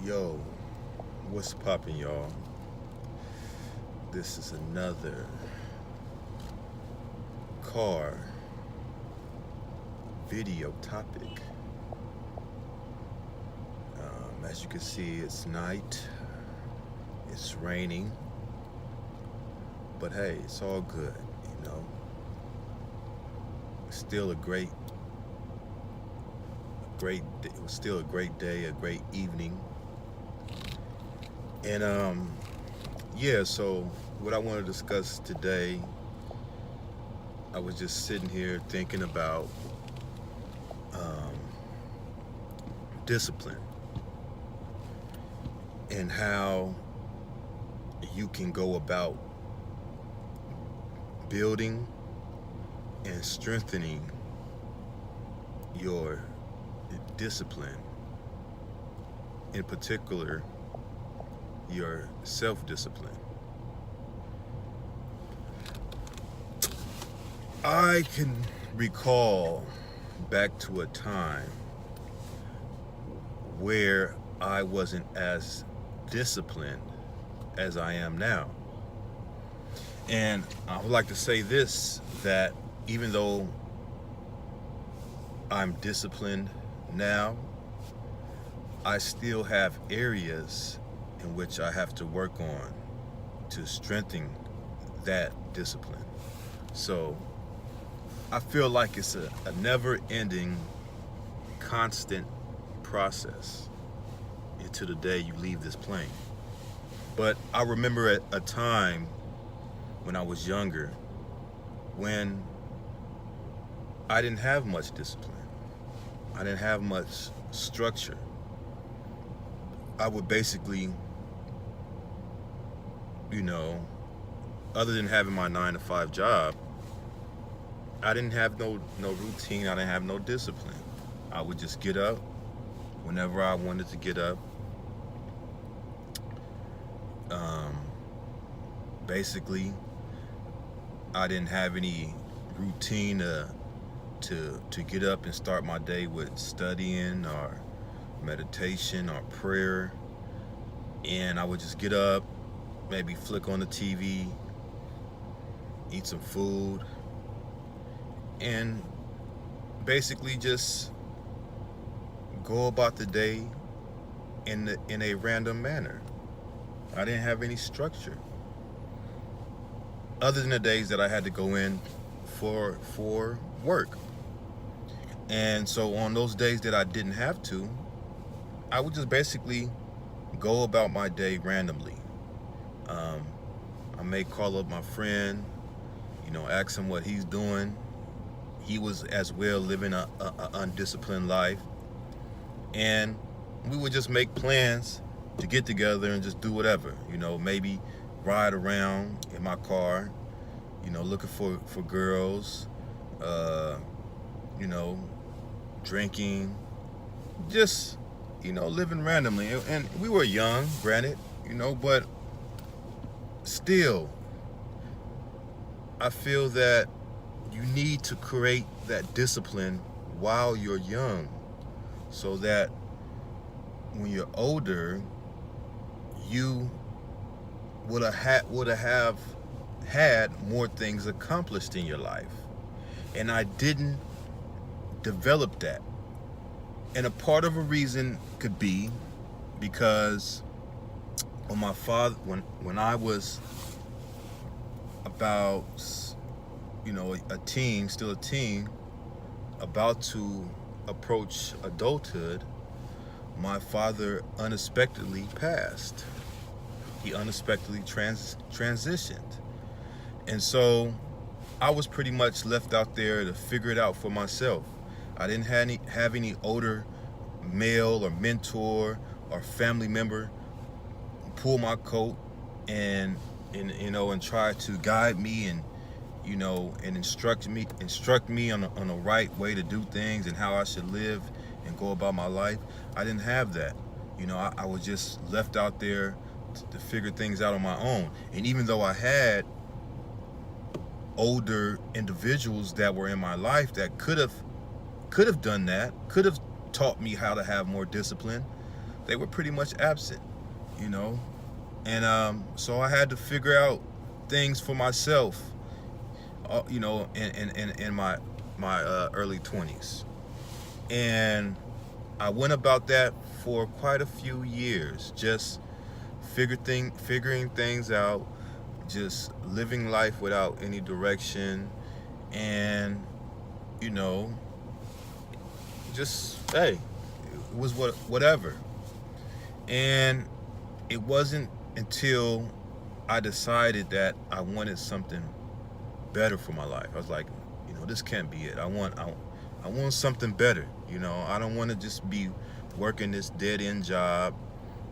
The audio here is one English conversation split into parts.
Yo, what's poppin', y'all? This is another car video topic. As you can see, it's night, it's raining, but hey, it's all good, you know. It's still it was still a great day, a great evening. And yeah, so what I want to discuss today, I was just sitting here thinking about um, discipline and how you can go about building and strengthening your discipline, in particular your self-discipline. I can recall back to a time where I wasn't as disciplined as I am now. And I would like to say this, that even though I'm disciplined now, I still have areas in which I have to work on to strengthen that discipline. So I feel like it's a never-ending, constant process until the day you leave this plane. But I remember at a time when I was younger, when I didn't have much discipline. I didn't have much structure. I would basically, other than having my 9-to-5 job, I didn't have no routine. I didn't have no discipline. I would just get up whenever I wanted to get up. Basically, I didn't have any routine to get up and start my day with studying or meditation or prayer. And I would just get up, maybe flick on the TV, eat some food, and basically just go about the day in a random manner. I didn't have any structure, other than the days that I had to go in for work. And so on those days that I didn't have to, I would just basically go about my day randomly. I may call up my friend, ask him what he's doing. He was as well living a undisciplined life. And we would just make plans to get together and just do whatever, maybe ride around in my car, looking for girls, drinking, just, living randomly. And we were young, granted, but still, I feel that you need to create that discipline while you're young, so that when you're older, you would have had more things accomplished in your life. And I didn't develop that. And a part of a reason could be because when my father, when I was about, a teen, still a teen, about to approach adulthood, my father unexpectedly passed. He unexpectedly transitioned. And so I was pretty much left out there to figure it out for myself. I didn't have any older male or mentor or family member pull my coat and try to guide me and instruct me on the right way to do things and how I should live and go about my life. I didn't have that. I was just left out there to figure things out on my own. And even though I had older individuals that were in my life that could have done that, could have taught me how to have more discipline, they were pretty much absent, you know. And so I had to figure out things for myself, you know, in my early 20s. And I went about that for quite a few years, just figuring things out, just living life without any direction, and you know, just hey, it was whatever. And it wasn't until I decided that I wanted something better for my life. I was like, you know, this can't be it. I want something better. You know, I don't want to just be working this dead end job,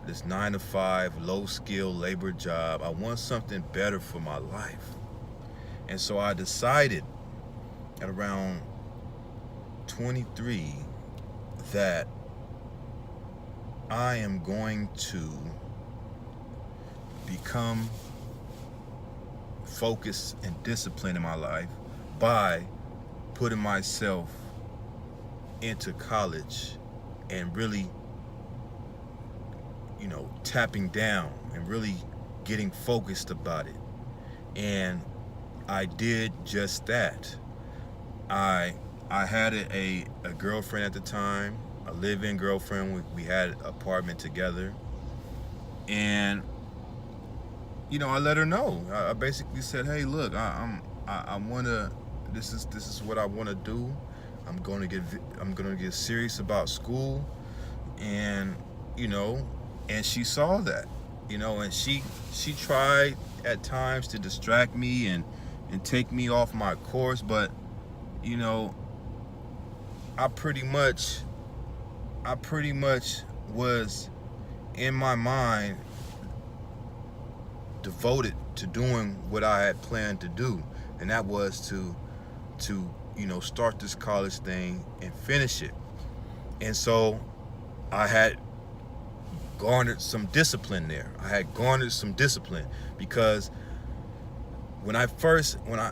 this 9 to 5 low skill labor job. I want something better for my life. And so I decided at around 23 that I am going to become focused and disciplined in my life by putting myself into college and really, you know, tapping down and really getting focused about it. And I did just that. I had a girlfriend at the time, a live-in girlfriend. We had an apartment together, and you know, I let her know. I basically said, "Hey, look, I wanna. This is what I want to do. I'm gonna get serious about school," and you know, and she saw that, you know, and she tried at times to distract me and take me off my course, but you know, I pretty much was in my mind devoted to doing what I had planned to do, and that was to you know, start this college thing and finish it. And so I had garnered some discipline there. Because I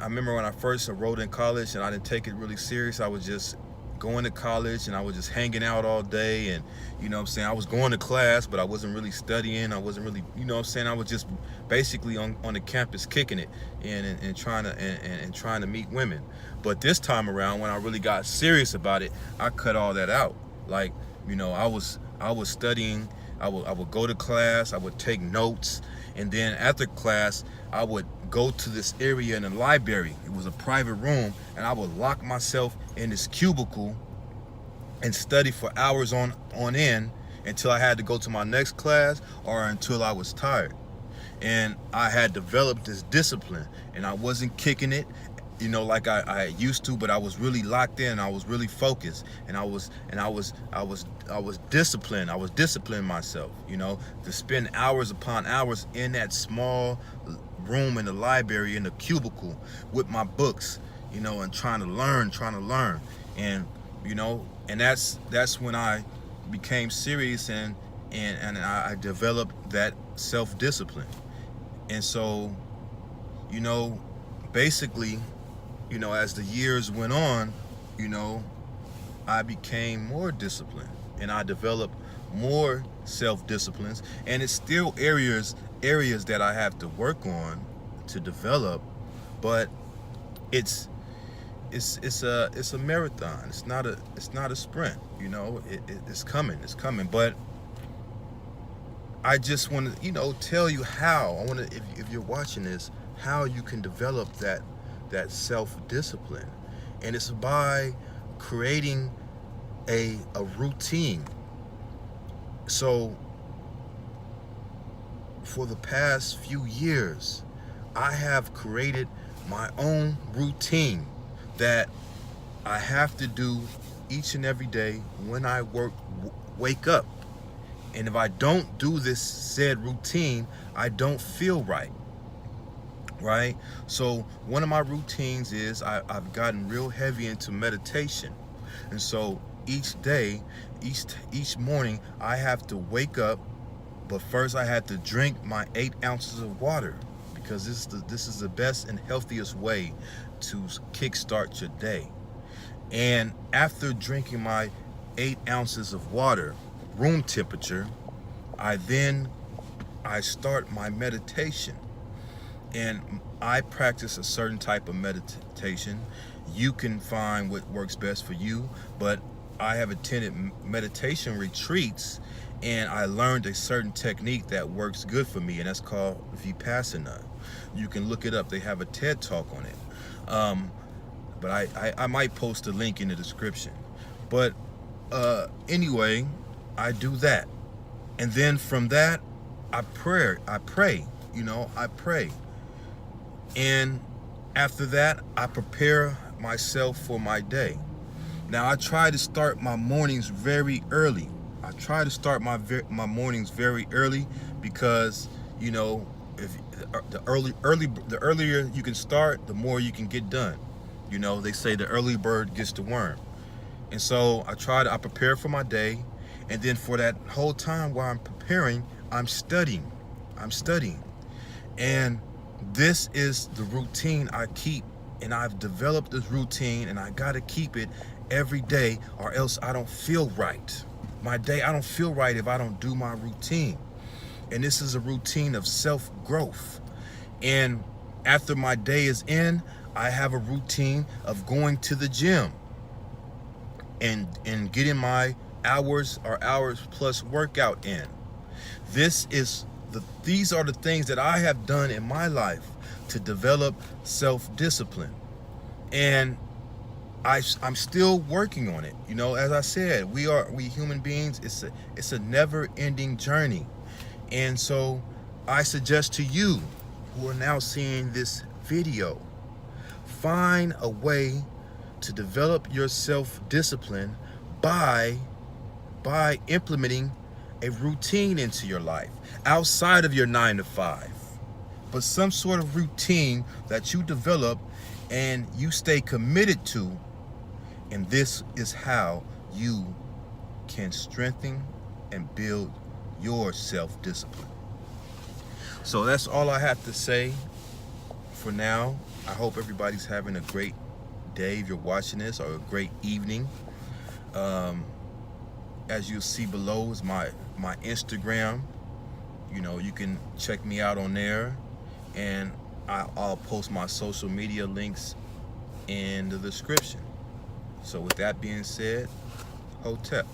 remember when I first enrolled in college and I didn't take it really serious. I was just going to college and I was just hanging out all day, and you know what I'm saying, I was going to class, but I wasn't really studying. I wasn't really, you know what I'm saying, I was just basically on the campus kicking it and trying to meet women. But this time around, when I really got serious about it, I cut all that out. Like, you know, I was studying. I would go to class, I would take notes, and then after class I would go to this area in the library. It was a private room, and I would lock myself in this cubicle and study for hours on end until I had to go to my next class or until I was tired. And I had developed this discipline, and I wasn't kicking it, you know, like I used to, but I was really locked in. I was really focused, and I was disciplined. I was disciplining myself, you know, to spend hours upon hours in that small room in the library, in the cubicle, with my books, you know, and trying to learn. And you know, and that's when I became serious, and I developed that self-discipline. And so, you know, basically, you know, as the years went on, you know, I became more disciplined, and I developed more self-disciplines, and it's still areas that I have to work on to develop, but it's a marathon. It's not a sprint, you know. It's coming, but I just want to, you know, tell you how. I want to, if you're watching this, how you can develop that self-discipline. And it's by creating a routine. So for the past few years, I have created my own routine that I have to do each and every day when I wake up. And if I don't do this said routine, I don't feel right. Right? So one of my routines is I've gotten real heavy into meditation. And so each day, each morning, I have to wake up, but first I had to drink my 8 ounces of water, because this is the best and healthiest way to kickstart your day. And after drinking my 8 ounces of water, room temperature, I start my meditation, and I practice a certain type of meditation. You can find what works best for you, but I have attended meditation retreats, and I learned a certain technique that works good for me, and that's called Vipassana. You can look it up. They have a TED talk on it. But I might post a link in the description. But anyway, I do that. And then from that, I pray. I pray. And after that, I prepare myself for my day. Now, I try to start my mornings very early. I try to start my mornings very early because, if the earlier you can start, the more you can get done. They say the early bird gets the worm. And so I prepare for my day, and then for that whole time while I'm preparing, I'm studying. And this is the routine I keep, and I've developed this routine, and I gotta keep it every day, or else I don't feel right. I don't feel right if I don't do my routine. And this is a routine of self-growth. And after my day is in, I have a routine of going to the gym and getting my hours plus workout in. These are the things that I have done in my life to develop self-discipline. And I'm still working on it. As I said, we human beings, it's a never-ending journey. And so I suggest to you who are now seeing this video, find a way to develop your self-discipline by implementing a routine into your life outside of your 9 to 5, but some sort of routine that you develop and you stay committed to. And this is how you can strengthen and build your self-discipline. So that's all I have to say for now. I hope everybody's having a great day if you're watching this, or a great evening. As you'll see below is my Instagram. You can check me out on there, and I'll post my social media links in the description. So with that being said, Hotep.